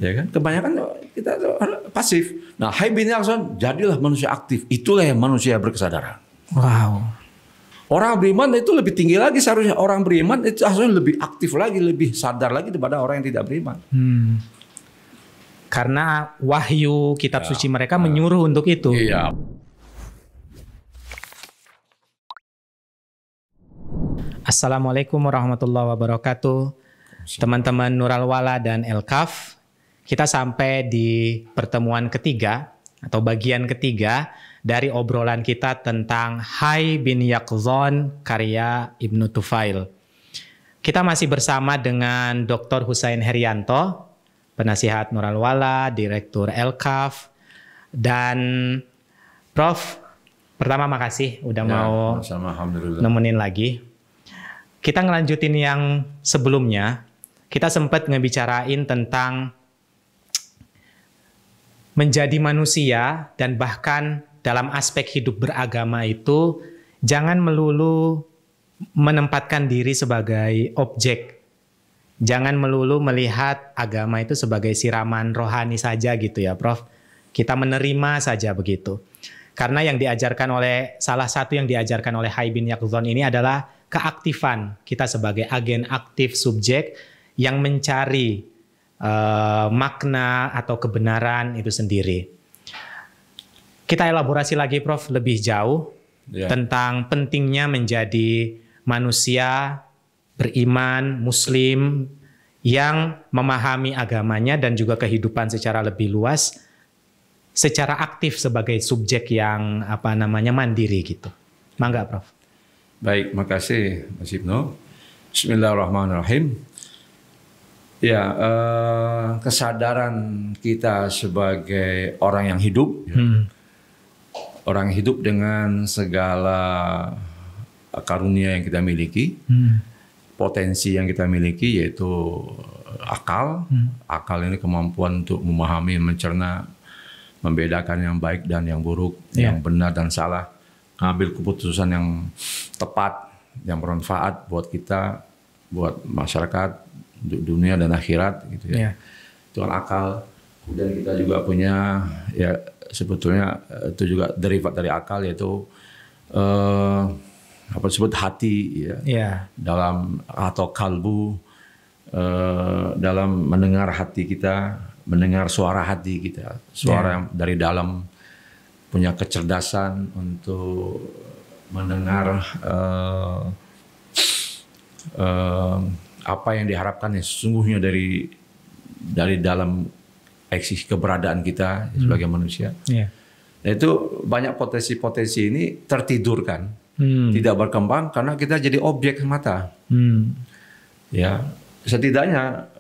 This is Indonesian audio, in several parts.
Ya kan? Kebanyakan kita pasif. Nah, Hai bin Yakzan, jadilah manusia aktif. Itulah yang manusia berkesadaran. Wow. Orang beriman itu lebih tinggi lagi seharusnya. Orang beriman itu harusnya lebih aktif lagi, lebih sadar lagi daripada orang yang tidak beriman. Karena wahyu kitab suci mereka menyuruh untuk itu. Iya. Assalamualaikum warahmatullahi wabarakatuh. Teman-teman Nural Wala dan Elkaf, kita sampai di pertemuan ketiga atau bagian ketiga dari obrolan kita tentang Hai bin Yakzan karya Ibnu Tufail. Kita masih bersama dengan Dr. Husain Herianto, penasihat Nural Wala, Direktur Elkaf, dan Prof. Pertama makasih udah mau nemenin lagi. Kita ngelanjutin yang sebelumnya. Kita sempat ngebicarain tentang menjadi manusia dan bahkan dalam aspek hidup beragama itu jangan melulu menempatkan diri sebagai objek. Jangan melulu melihat agama itu sebagai siraman rohani saja gitu ya, Prof. Kita menerima saja begitu. Karena yang diajarkan oleh salah satu yang diajarkan oleh Hai bin Yakzan ini adalah keaktifan kita sebagai agen aktif subjek yang mencari makna atau kebenaran itu sendiri. Kita elaborasi lagi, Prof, lebih jauh tentang pentingnya menjadi manusia beriman, muslim, yang memahami agamanya dan juga kehidupan secara lebih luas, secara aktif sebagai subjek yang mandiri gitu. Mangga, Prof. Baik, makasih Mas Ibnu. Bismillahirrahmanirrahim. Ya, kesadaran kita sebagai orang yang hidup, orang hidup dengan segala karunia yang kita miliki, potensi yang kita miliki yaitu akal. Akal ini kemampuan untuk memahami, mencerna, membedakan yang baik dan yang buruk, yang benar dan salah, ngambil keputusan yang tepat, yang bermanfaat buat kita, buat masyarakat, dunia dan akhirat gitu ya. Itu kan akal. Dan kita juga punya ya sebetulnya itu juga derivat dari akal, yaitu apa disebut hati ya. Dalam atau kalbu, dalam mendengar hati kita, mendengar suara hati kita, suara yang dari dalam, punya kecerdasan untuk mendengar apa yang diharapkan sesungguhnya dari dalam eksis keberadaan kita sebagai manusia. Nah, itu banyak potensi-potensi ini tertidurkan, tidak berkembang karena kita jadi objek mata. Ya, setidaknya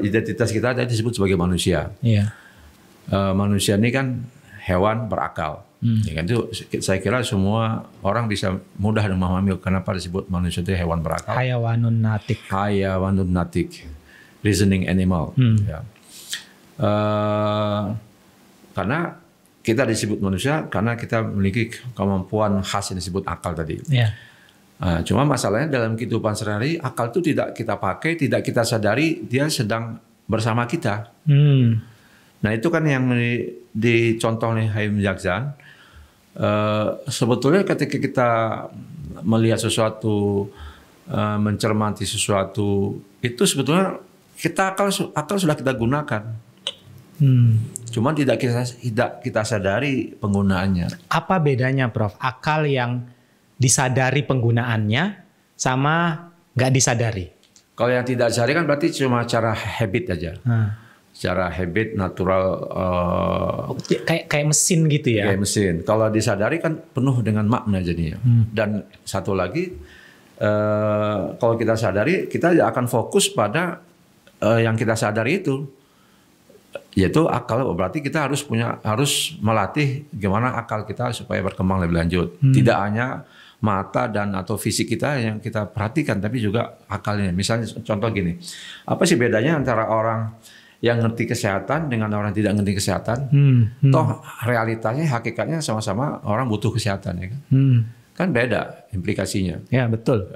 identitas kita tadi disebut sebagai manusia. Manusia ini kan hewan berakal. Ya kan, itu saya kira semua orang bisa mudah memahami kenapa disebut manusia itu hewan berakal. Hayawanun natik. Hayawanun natik, reasoning animal. Ya. Karena kita disebut manusia karena kita memiliki kemampuan khas yang disebut akal tadi. Cuma masalahnya dalam kehidupan sehari-hari akal itu tidak kita pakai, tidak kita sadari dia sedang bersama kita. Nah, itu kan yang dicontoh oleh Hai bin Yakzan. Sebetulnya ketika kita melihat sesuatu, mencermati sesuatu, itu sebetulnya akal sudah kita gunakan. Cuma tidak kita sadari penggunaannya. Apa bedanya, Prof? Akal yang disadari penggunaannya sama nggak disadari? Kalau yang tidak disadari kan berarti cuma cara habit aja. Secara habit natural, kayak mesin gitu ya. Kayak mesin. Kalau disadari kan penuh dengan makna jadinya. Dan satu lagi, kalau kita sadari, kita akan fokus pada yang kita sadari itu, yaitu akal. Berarti kita harus melatih gimana akal kita supaya berkembang lebih lanjut. Tidak hanya mata dan atau fisik kita yang kita perhatikan, tapi juga akalnya. Misalnya contoh gini, apa sih bedanya antara orang yang ngerti kesehatan dengan orang yang tidak ngerti kesehatan? Toh realitanya, hakikatnya sama-sama orang butuh kesehatan, ya kan? kan beda implikasinya. Ya, betul.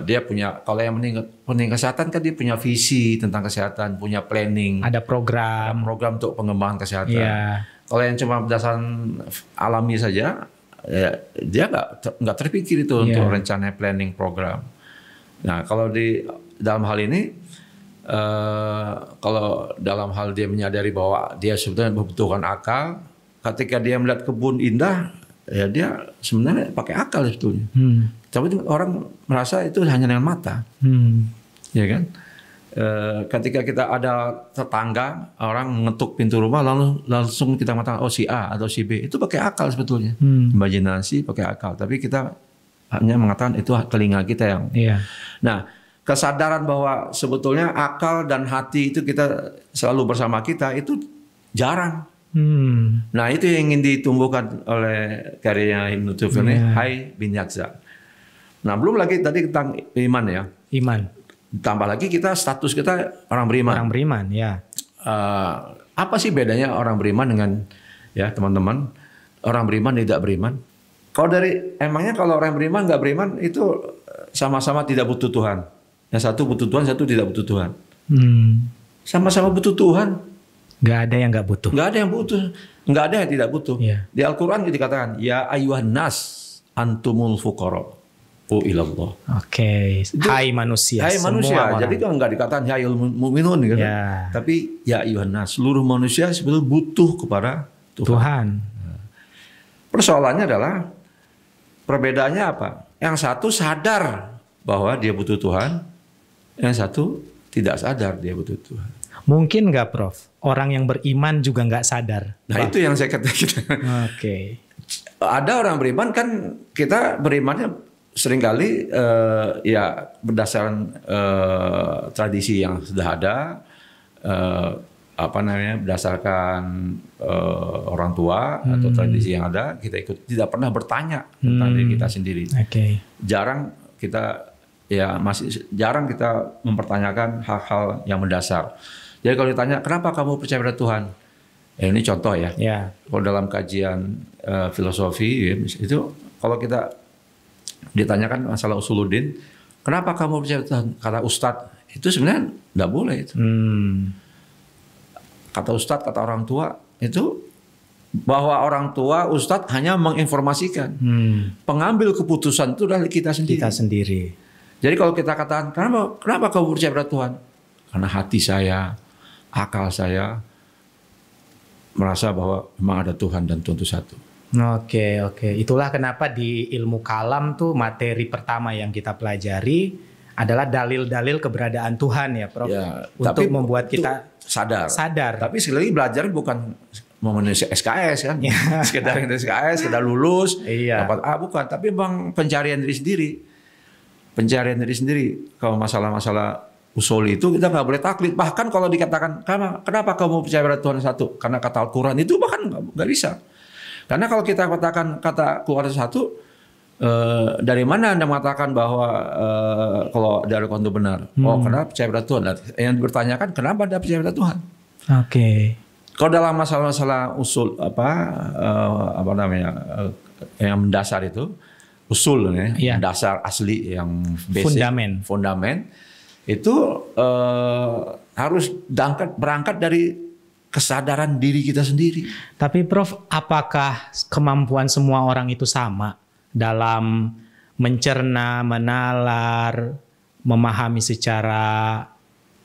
Dia punya, kalau yang penting kesehatan kan dia punya visi tentang kesehatan, punya planning, Ada program untuk pengembangan kesehatan. ya. Kalau yang cuma berdasarkan alami saja, ya, dia nggak terpikir itu untuk rencana planning program. Nah, kalau dalam hal ini, kalau dalam hal dia menyadari bahwa dia sebetulnya membutuhkan akal, ketika dia melihat kebun indah, ya dia sebenarnya pakai akal sebetulnya. Tapi orang merasa itu hanya dengan mata, ya kan? Ketika kita ada tetangga orang mengetuk pintu rumah, langsung kita mengatakan oh si A atau si B, itu pakai akal sebetulnya, imajinasi pakai akal. Tapi kita hanya mengatakan itu telinga kita yang. Nah, kesadaran bahwa sebetulnya akal dan hati itu kita selalu bersama kita itu jarang. Nah, itu yang ingin ditumbuhkan oleh karya Ibnu Tufil ini, Hai bin Yakza. Nah, belum lagi tadi tentang iman ya. Iman. Tambah lagi kita status kita orang beriman. Orang beriman, ya. Apa sih bedanya orang beriman dengan ya teman-teman orang beriman dan tidak beriman? Emangnya kalau orang beriman nggak beriman itu sama-sama tidak butuh Tuhan. Yang satu butuh Tuhan, satu tidak butuh Tuhan. Sama-sama butuh Tuhan. Nggak ada yang nggak butuh. Nggak ada yang butuh. Nggak ada yang tidak butuh. Di Al-Quran dikatakan ya ayyuhan nas antumul fuqara. Ilallah. Oke. Hai manusia. Hai manusia. Jadi kan nggak dikatakan ya ayyuhal mu'minun gitu. Tapi ya ayyuhan nas, seluruh manusia sebetulnya butuh kepada Tuhan. Persoalannya adalah perbedaannya apa? Yang satu sadar bahwa dia butuh Tuhan, yang satu tidak sadar dia butuh Tuhan. Mungkin nggak, Prof? Orang yang beriman juga nggak sadar. Nah, itu yang saya katakan. Oke. Ada orang beriman kan kita berimannya seringkali ya berdasarkan tradisi yang sudah ada, berdasarkan orang tua atau tradisi yang ada, kita ikut, tidak pernah bertanya tentang diri kita sendiri. Jarang kita jarang kita mempertanyakan hal-hal yang mendasar. Jadi kalau ditanya kenapa kamu percaya pada Tuhan, ini contoh ya. Kalau dalam kajian filosofi itu kalau kita ditanyakan masalah usuluddin, kenapa kamu percaya Tuhan? Kata Ustadz, itu sebenarnya tidak boleh itu. Kata Ustadz, kata orang tua, itu bahwa orang tua, Ustadz hanya menginformasikan. Pengambil keputusan itu adalah kita sendiri. Jadi kalau kita katakan, kenapa kamu percaya pada Tuhan? Karena hati saya, akal saya merasa bahwa memang ada Tuhan dan Tuhan itu satu. Oke. Itulah kenapa di ilmu kalam tuh materi pertama yang kita pelajari adalah dalil-dalil keberadaan Tuhan ya, Prof. Untuk membuat kita sadar. Tapi sekali lagi belajar bukan memenuhi SKS kan. Sekedar SKS, sekedar lulus, dapat A, bukan. Tapi memang pencarian diri sendiri. Kalau masalah-masalah usul itu kita nggak boleh taklid. Bahkan kalau dikatakan, kenapa kamu percaya pada Tuhan satu? Karena kata Al-Quran itu bahkan nggak bisa. Karena kalau kita katakan kata keluar satu, dari mana Anda mengatakan bahwa kalau dari Al-Quran itu benar? Karena percaya pada Tuhan. Yang dipertanyakan kenapa Anda percaya pada Tuhan? Kalau dalam masalah-masalah usul yang mendasar itu, usul dasar asli yang basic, fondamen itu harus berangkat dari kesadaran diri kita sendiri. Tapi Prof, apakah kemampuan semua orang itu sama dalam mencerna, menalar, memahami secara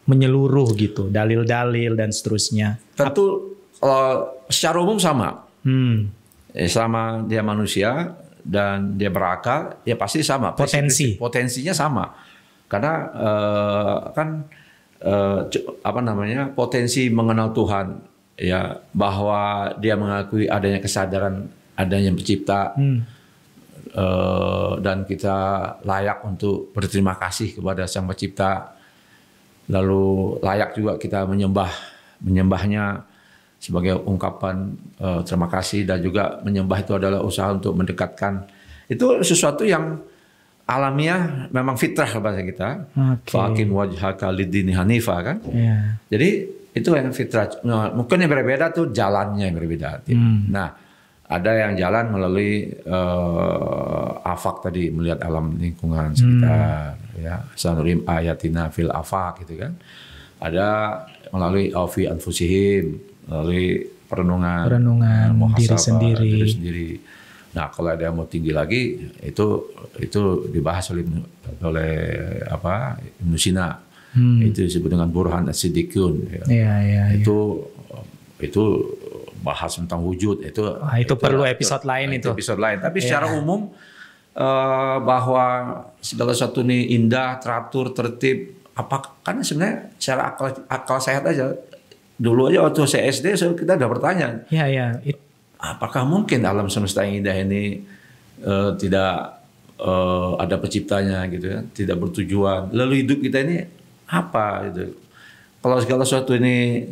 menyeluruh gitu, dalil-dalil dan seterusnya? Tentu secara umum sama. Selama dia manusia dan dia berakal, ya pasti sama. Potensinya sama. Karena potensi mengenal Tuhan, ya, bahwa dia mengakui adanya kesadaran adanya pencipta, dan kita layak untuk berterima kasih kepada Sang Pencipta, lalu layak juga kita menyembahnya sebagai ungkapan terima kasih, dan juga menyembah itu adalah usaha untuk mendekatkan. Itu sesuatu yang alamiah, memang fitrah bahasa kita. Faqim wajhaka lid-dini hanifah kan. Jadi itu yang fitrah. Mungkin yang berbeda tuh jalannya yang berbeda. Nah, Ada yang jalan melalui afak tadi, melihat alam lingkungan sekitar, ya. Sanurim ayatina fil afak gitu kan. Ada melalui afi anfusihim, melalui perenungan diri sendiri. Nah, kalau ada yang mau tinggi lagi, itu dibahas oleh Ibnu Sina. Itu disebut dengan Burhan As-Siddiqun. Ya. Itu bahas tentang wujud. Itu perlu episode lain itu. Episode lain. Tapi secara umum bahwa segala sesuatu ini indah, teratur, tertib. Kan sebenarnya secara akal sehat aja. Dulu aja waktu saya SD kita udah bertanya. Iya. Apakah mungkin alam semesta yang indah ini tidak ada penciptanya gitu ya, tidak bertujuan. Lalu hidup kita ini apa gitu? Kalau segala sesuatu ini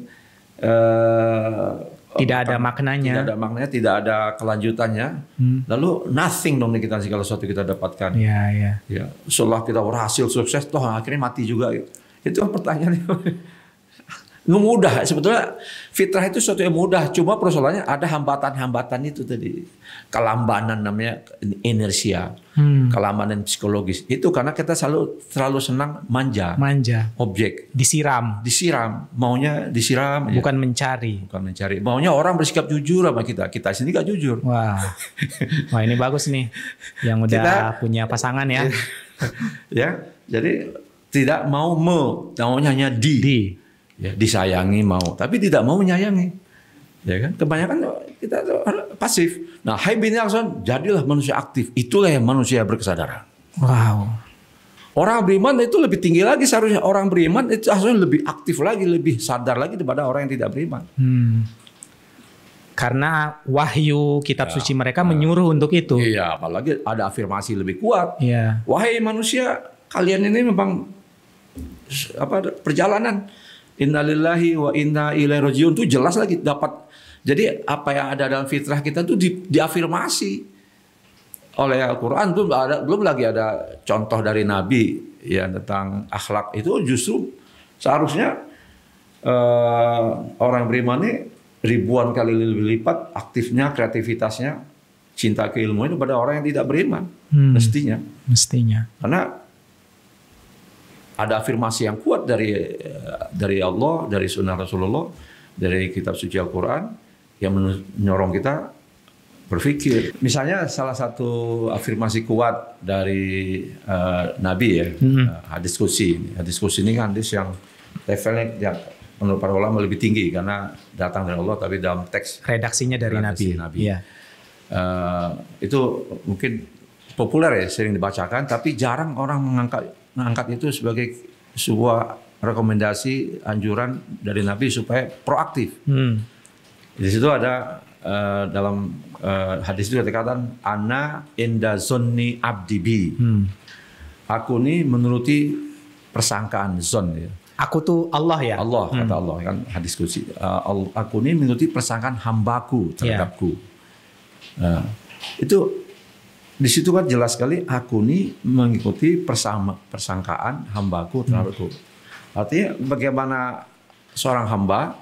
tidak ada maknanya, tidak ada kelanjutannya, lalu nothing dong kita segala sesuatu kita dapatkan. Iya. Ya, setelah kita berhasil sukses, toh akhirnya mati juga. Itu pertanyaannya. Nggak mudah, sebetulnya fitrah itu sesuatu yang mudah, cuma persoalannya ada hambatan-hambatan itu tadi, kelambanan namanya inersia, kelambanan psikologis itu karena kita selalu senang manja objek, disiram, maunya disiram, bukan mencari, maunya orang bersikap jujur sama kita sendiri nggak jujur. Wah ini bagus nih, yang udah punya pasangan ya, ya, jadi tidak maunya hanya ya, disayangi mau, tapi tidak mau menyayangi, ya kan? Kebanyakan kita pasif. Nah, hai bin Akson, jadilah manusia aktif. Itulah yang manusia berkesadaran. Wow. Orang beriman itu lebih tinggi lagi seharusnya. Orang beriman itu harusnya lebih aktif lagi, lebih sadar lagi daripada orang yang tidak beriman. Karena wahyu kitab suci mereka menyuruh untuk itu. Iya, apalagi ada afirmasi lebih kuat. Iya. Wahai manusia, kalian ini memang perjalanan. Innalillahi wa inna ilaihi rajiun itu jelas lagi dapat. Jadi apa yang ada dalam fitrah kita itu diafirmasi oleh Al-Qur'an. Tuh belum lagi ada contoh dari Nabi ya tentang akhlak. Itu justru seharusnya orang beriman ini ribuan kali lebih lipat aktifnya, kreativitasnya, cinta keilmuan itu pada orang yang tidak beriman. Mestinya. Karena ada afirmasi yang kuat dari Allah, dari sunnah Rasulullah, dari kitab suci Al-Quran yang menyorong kita berpikir. Misalnya salah satu afirmasi kuat dari Nabi ya, hadis qudsi. Hadis qudsi ini kan hadis yang levelnya menurut para ulama lebih tinggi karena datang dari Allah tapi dalam teks redaksinya dari Nabi. Iya. Itu mungkin populer ya, sering dibacakan, tapi jarang orang mengangkat itu sebagai sebuah rekomendasi anjuran dari Nabi supaya proaktif. Di situ ada dalam hadis itu dikatakan ana inda zonni abdi bi. Aku ini menuruti persangkaan zon ya. Aku tuh Allah ya. Allah kata Allah kan hadis qudsi. Aku ini menuruti persangkaan hambaku terhadapku. Itu di situ kan jelas sekali aku ini mengikuti persangkaan hambaku terhadapku. Artinya bagaimana seorang hamba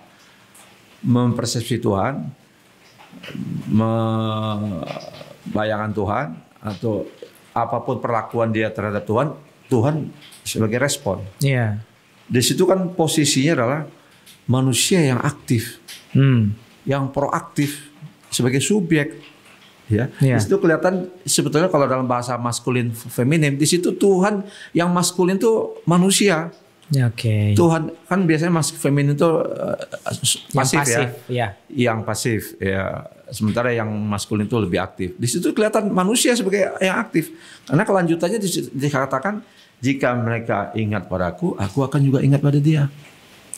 mempersepsi Tuhan, membayangkan Tuhan atau apapun perlakuan dia terhadap Tuhan, Tuhan sebagai respon. Iya. Di situ kan posisinya adalah manusia yang aktif, yang proaktif sebagai subjek. Ya, di situ kelihatan sebetulnya kalau dalam bahasa maskulin feminim di situ Tuhan yang maskulin itu manusia. Oke. Tuhan kan biasanya feminin itu pasif ya. Yang pasif ya. Sementara yang maskulin itu lebih aktif. Di situ kelihatan manusia sebagai yang aktif. Karena kelanjutannya dikatakan jika mereka ingat padaku, aku akan juga ingat pada dia.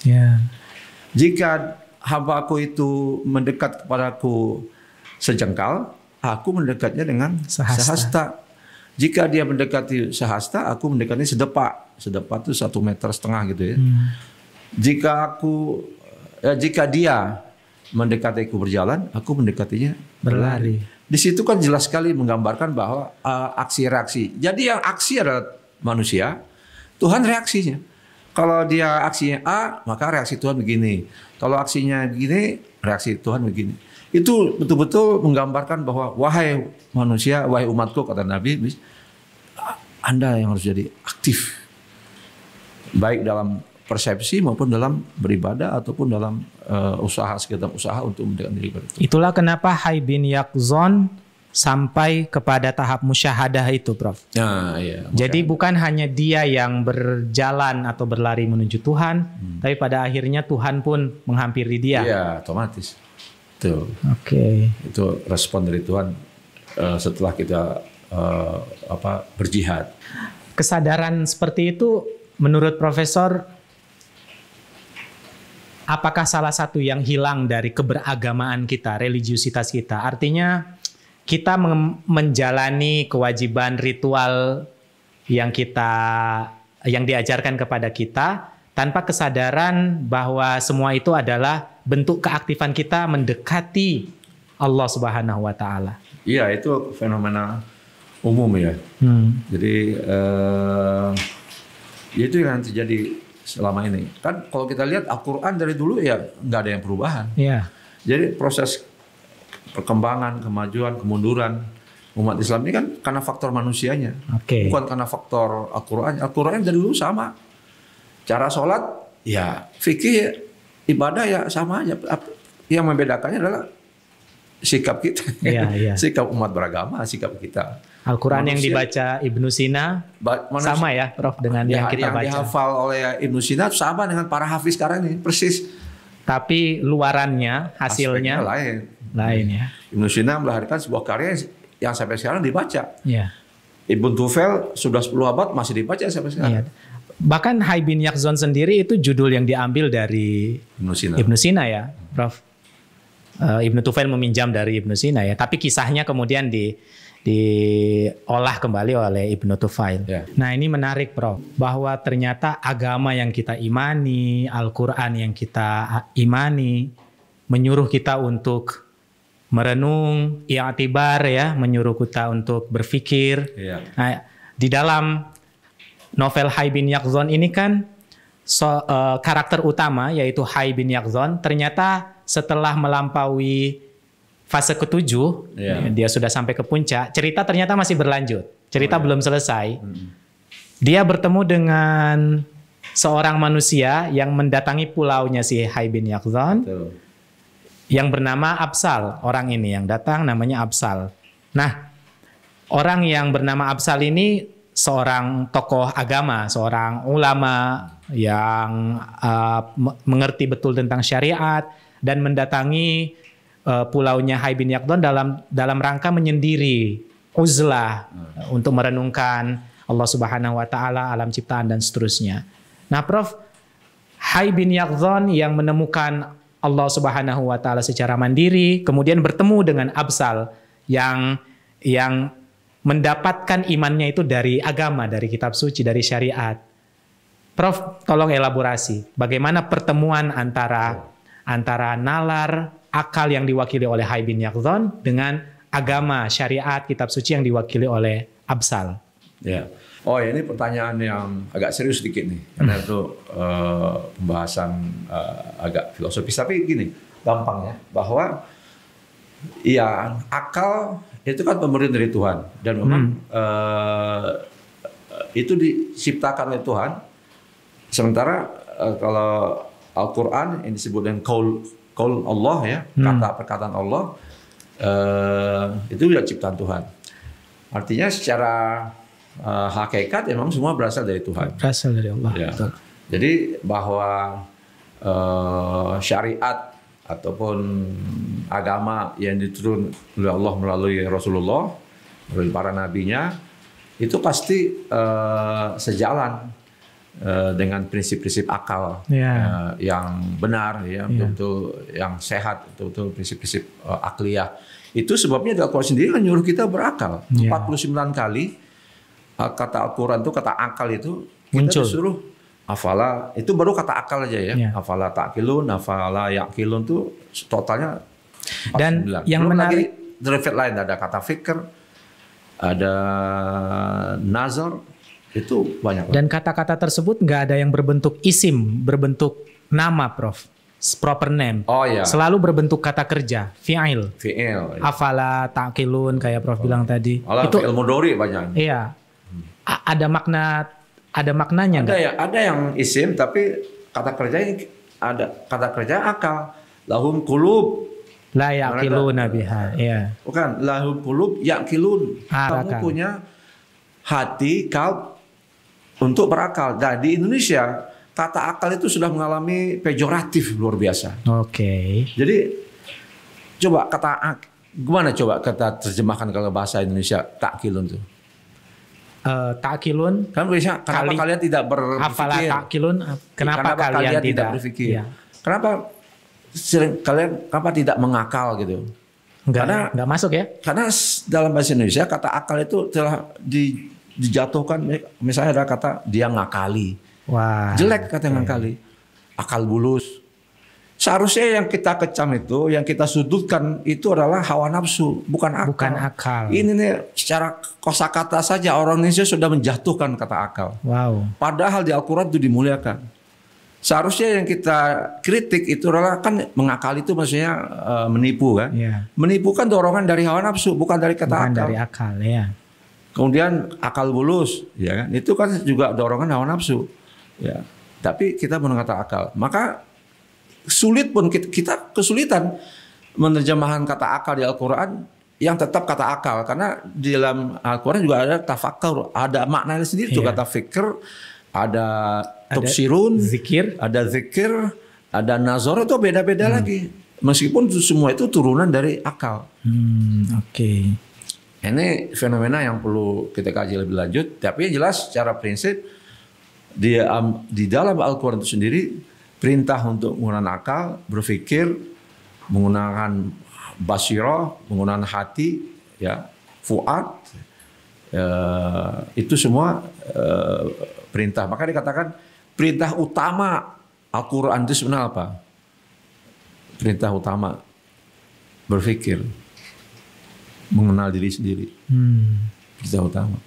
Ya. Jika hambaku itu mendekat kepadaku sejengkal, aku mendekatnya dengan sehasta. Jika dia mendekati sehasta, aku mendekatnya sedepak. Sedepak itu 1,5 meter gitu ya. Jika dia mendekatiku berjalan, aku mendekatinya berlari. Di situ kan jelas sekali menggambarkan bahwa aksi reaksi. Jadi yang aksi adalah manusia, Tuhan reaksinya. Kalau dia aksinya A, maka reaksi Tuhan begini. Kalau aksinya begini, reaksi Tuhan begini. Itu betul-betul menggambarkan bahwa wahai manusia, wahai umatku, kata Nabi, Anda yang harus jadi aktif. Baik dalam persepsi maupun dalam beribadah ataupun dalam sekitar usaha untuk mendekatkan diri kepada Tuhan. Itulah kenapa Hai bin Yaqzan sampai kepada tahap musyahadah itu, Prof. Nah, iya. Jadi bukan hanya dia yang berjalan atau berlari menuju Tuhan, tapi pada akhirnya Tuhan pun menghampiri dia. Iya, otomatis. Tuh. Oke. Itu respon dari Tuhan setelah kita berjihad. Kesadaran seperti itu menurut Profesor, apakah salah satu yang hilang dari keberagamaan kita, religiusitas kita? Artinya kita menjalani kewajiban ritual yang diajarkan kepada kita tanpa kesadaran bahwa semua itu adalah bentuk keaktifan kita mendekati Allah Subhanahu wa taala. Iya, itu fenomena umum ya. Jadi itu yang terjadi selama ini. Kan kalau kita lihat Al-Quran dari dulu ya nggak ada yang perubahan. Iya. Jadi proses perkembangan, kemajuan, kemunduran umat Islam ini kan karena faktor manusianya, bukan karena faktor Al-Quran. Al-Quran dari dulu sama. Cara sholat, ya fikih, ibadah ya sama aja. Yang membedakannya adalah sikap kita, sikap umat beragama, sikap kita. Al-Quran yang dibaca Ibnu Sina sama ya, Prof, dengan yang kita baca. Yang dihafal oleh Ibnu Sina sama dengan para hafiz sekarang ini, persis. Tapi luarannya, hasilnya lain ya. Ibnu Sina melahirkan sebuah karya yang sampai sekarang dibaca. Ya. Ibn Tufel sudah 10 abad masih dibaca sampai sekarang. Ya. Bahkan Hai bin Yaqzan sendiri itu judul yang diambil dari Ibnu Sina ya, Prof. Ibn Tufel meminjam dari Ibnu Sina ya. Tapi kisahnya kemudian diolah kembali oleh Ibnu Tufail. Yeah. Nah ini menarik, Prof, bahwa ternyata agama yang kita imani, Al-Quran yang kita imani, menyuruh kita untuk merenung, i'tibar ya, menyuruh kita untuk berpikir. Yeah. Nah, di dalam novel Hai bin Yaqzan ini kan karakter utama yaitu Hai bin Yaqzan ternyata setelah melampaui fase ke-7, dia sudah sampai ke puncak, cerita ternyata masih berlanjut. Cerita belum selesai. Dia bertemu dengan seorang manusia yang mendatangi pulaunya si Hai bin Yaqzan, yang bernama Absal. Orang ini yang datang namanya Absal. Nah, orang yang bernama Absal ini seorang tokoh agama, seorang ulama yang mengerti betul tentang syariat dan mendatangi pulaunya Hai bin Yaqzan dalam rangka menyendiri, uzlah, untuk merenungkan Allah Subhanahu wa taala, alam ciptaan dan seterusnya. Nah, Prof, Hai bin Yaqzan yang menemukan Allah Subhanahu wa taala secara mandiri, kemudian bertemu dengan Absal yang mendapatkan imannya itu dari agama, dari kitab suci, dari syariat. Prof, tolong elaborasi bagaimana pertemuan antara nalar akal yang diwakili oleh Hai bin Yaqzan dengan agama, syariat, kitab suci yang diwakili oleh Absal. Ya. Oh ya, ini pertanyaan yang agak serius sedikit nih, karena itu pembahasan agak filosofis. Tapi gini, gampang ya, bahwa ya akal itu kan pemberian dari Tuhan dan memang itu diciptakan oleh Tuhan. Sementara kalau Al-Quran yang disebut dengan qaul Allah ya, perkataan Allah, itu juga ciptaan Tuhan. Artinya secara hakikat memang semua berasal dari Tuhan. Berasal dari Allah. Ya. Jadi bahwa syariat ataupun agama yang diturun oleh Allah melalui Rasulullah, melalui para nabinya, itu pasti sejalan dengan prinsip-prinsip akal yang benar, ya, betul-betul yang sehat, betul-betul prinsip-prinsip akliyah. Itu sebabnya Al-Quran sendiri menyuruh kita berakal. 49 kali kata Al-Quran itu, kata akal itu kita disuruh afala, itu baru kata akal aja ya. Afala ta'qilun, afala ya'qilun itu totalnya 49. Dan yang belum menarik lagi derivate lain, ada kata fikr, ada nazar, itu banyak. Dan kata-kata tersebut nggak ada yang berbentuk isim, berbentuk nama, Prof. proper name. Oh ya. Selalu berbentuk kata kerja, fi'il. Fi'il. Afala ta'qilun kayak Prof bilang tadi. Malah Itu fi'il mudhari banyak. iya. Ada maknanya Ada nggak? ya, ada yang isim tapi kata kerjanya ada kata kerja akal. Lahum qulub. La yaqiluna biha. Iya. Bukan, lahum qulub yaqilun. Kamu Akal. punya hati, kalb untuk berakal. Nah, di Indonesia kata akal itu sudah mengalami pejoratif luar biasa. Oke. Jadi coba gimana coba kita terjemahkan kalau bahasa Indonesia takkilun tuh? Ta'qilun. Kan biasanya kenapa kalian tidak Afala berpikir? ta'qilun. Kenapa kalian tidak berpikir? Iya. Kenapa tidak mengakal gitu? Nggak masuk ya? Karena dalam bahasa Indonesia kata akal itu telah dijatuhkan, misalnya ada kata dia ngakali. Wah. Jelek kata ngakali. Akal bulus. Seharusnya yang kita kecam itu, yang kita sudutkan itu adalah hawa nafsu, bukan akal. Bukan akal. Ini nih secara kosakata saja orang Indonesia sudah menjatuhkan kata akal. Wow. Padahal di Al-Quran itu dimuliakan. Seharusnya yang kita kritik itu adalah kan mengakali itu maksudnya menipu kan. Iya. Menipu kan dorongan dari hawa nafsu, bukan dari kata Bukan akal. dari akal ya. Kemudian akal bulus, ya kan? Itu kan juga dorongan hawa nafsu. Ya. Tapi kita menggunakan kata akal. Maka sulit pun kita kesulitan menerjemahkan kata akal di Al-Quran yang tetap kata akal, karena di dalam Al-Quran juga ada tafakkur, ada maknanya sendiri tuh kata fikir, ada tafsirun, zikir, ada zikir, ada nazar, itu beda-beda lagi. Meskipun semua itu turunan dari akal. Oke. Ini fenomena yang perlu kita kaji lebih lanjut. Tapi yang jelas secara prinsip di dalam Al-Quran itu sendiri perintah untuk menggunakan akal, berpikir, menggunakan basirah, menggunakan hati, ya, fuad, itu semua perintah. Maka dikatakan perintah utama Al-Quran itu sebenarnya apa? Perintah utama berpikir, mengenal diri sendiri. Perintah utama.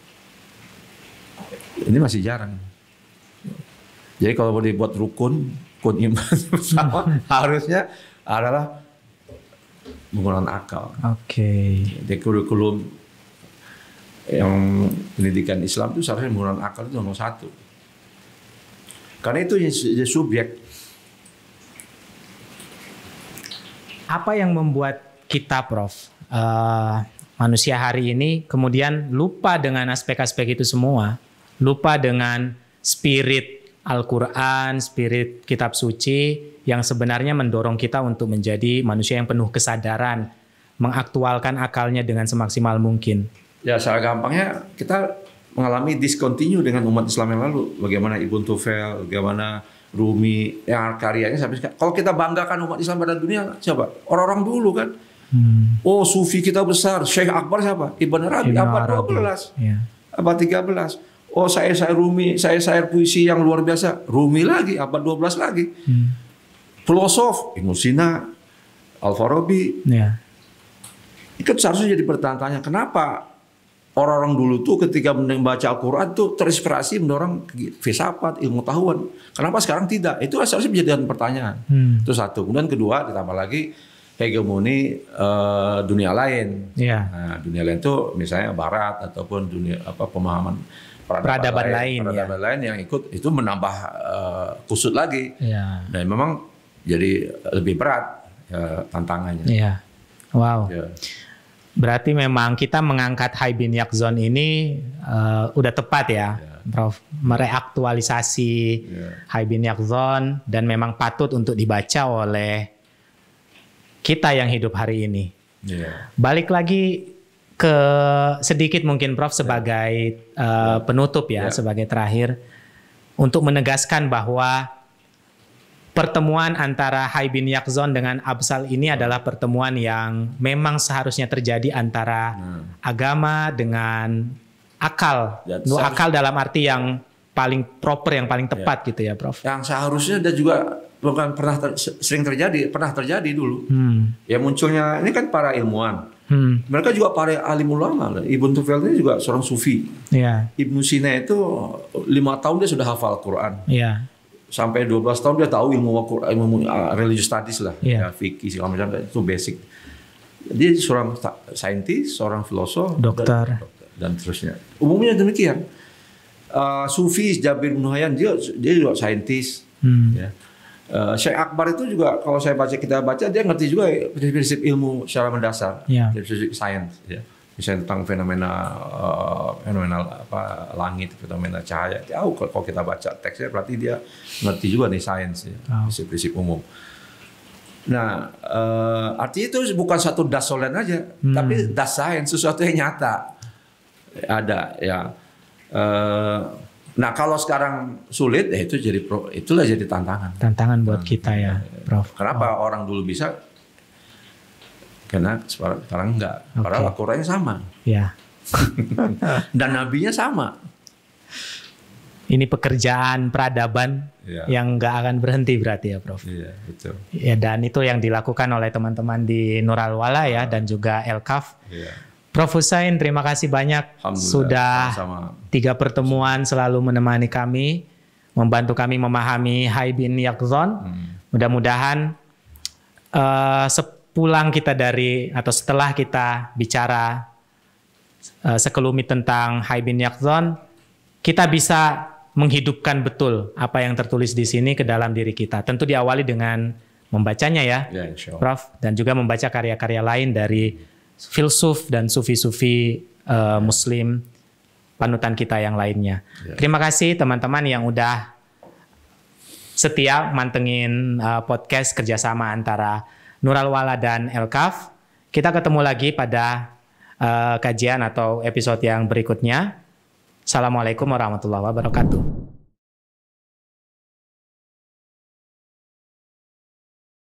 Ini masih jarang. Jadi kalau mau dibuat rukun iman bersama harusnya adalah menggunakan akal. Oke. Di kurikulum yang pendidikan Islam itu seharusnya menggunakan akal itu nomor 1. Karena itu yang subjek. Apa yang membuat kita, Prof, manusia hari ini kemudian lupa dengan aspek-aspek itu semua, lupa dengan spirit Al-Quran, spirit kitab suci yang sebenarnya mendorong kita untuk menjadi manusia yang penuh kesadaran, mengaktualkan akalnya dengan semaksimal mungkin. Ya, secara gampangnya kita mengalami discontinue dengan umat Islam yang lalu. Bagaimana Ibn Tufel, bagaimana Rumi, yang karyanya sampai sekarang. Kalau kita banggakan umat Islam pada dunia, siapa? Orang-orang dulu kan. Oh, sufi kita besar, Syekh Akbar siapa? Ibn Arabi, abad 12, abad 13. Oh, saya Rumi, saya puisi yang luar biasa. Rumi lagi, abad 12 lagi. Filosof, Ibnu Sina, Al-Farabi. Itu seharusnya jadi pertanyaan, kenapa orang-orang dulu tuh ketika membaca Al-Quran tuh terinspirasi mendorong filsafat, ilmu tahuan. Kenapa sekarang tidak? Itu seharusnya menjadi pertanyaan. Itu satu. Kemudian kedua, ditambah lagi hegemoni dunia lain. Nah, dunia lain itu misalnya Barat ataupun dunia pemahaman peradaban lain yang ikut itu menambah kusut lagi. Dan memang jadi lebih berat tantangannya. Wow. Berarti memang kita mengangkat Hai bin Yaqzan ini udah tepat ya, Prof, mereaktualisasi Hai bin Yaqzan dan memang patut untuk dibaca oleh kita yang hidup hari ini. Balik lagi ke sedikit mungkin Prof sebagai penutup ya, sebagai terakhir untuk menegaskan bahwa pertemuan antara Hai bin Yaqzan dengan Absal ini adalah pertemuan yang memang seharusnya terjadi antara agama dengan akal. Akal dalam arti yang paling proper, yang paling tepat gitu ya, Prof. Yang seharusnya dan juga bukan pernah pernah terjadi dulu. Ya munculnya ini kan para ilmuwan. Mereka juga para alim ulama. Ibn Tufel ini juga seorang sufi. Ibnu Sina itu 5 tahun dia sudah hafal Quran. sampai 12 tahun dia tahu ilmu religious studies lah, ya, fikih segala macam, itu basic. Dia seorang saintis, seorang filosof, dokter, dan terusnya. Umumnya demikian. Sufi Jabir bin Hayyan dia juga saintis. Ya. Syekh Akbar itu juga kalau kita baca dia ngerti juga prinsip ilmu secara mendasar, prinsip sains. Ya. Misalnya tentang fenomena langit, fenomena cahaya. Jauh kalau kita baca teksnya berarti dia ngerti juga nih sains, ya, prinsip-prinsip umum. Nah, artinya itu bukan satu das solen aja, tapi das sains, sesuatu yang nyata ada, ya. Nah, kalau sekarang sulit, itulah jadi tantangan. Tantangan buat kita ya, Prof. Kenapa orang dulu bisa? Karena sekarang enggak. Padahal Al-Qur'annya sama. Ya. Dan nabinya sama. Ini pekerjaan peradaban yang nggak akan berhenti berarti ya, Prof. Iya, betul. Ya, dan itu yang dilakukan oleh teman-teman di Nur Al-Wala ya, dan juga El-Kaf. Iya. Prof. Husain, terima kasih banyak sudah sama. 3 pertemuan selalu menemani kami, membantu kami memahami Hai bin Yaqzan. Mudah-mudahan sepulang kita atau setelah kita bicara sekelumit tentang Hai bin Yaqzan, kita bisa menghidupkan betul apa yang tertulis di sini ke dalam diri kita. Tentu diawali dengan membacanya ya, Prof, dan juga membaca karya-karya lain dari filsuf dan sufi-sufi Muslim panutan kita yang lainnya. Terima kasih teman-teman yang udah setia mantengin podcast kerjasama antara Nur Al-Wala dan El-Kaf. Kita ketemu lagi pada kajian atau episode yang berikutnya. Assalamualaikum warahmatullahi wabarakatuh.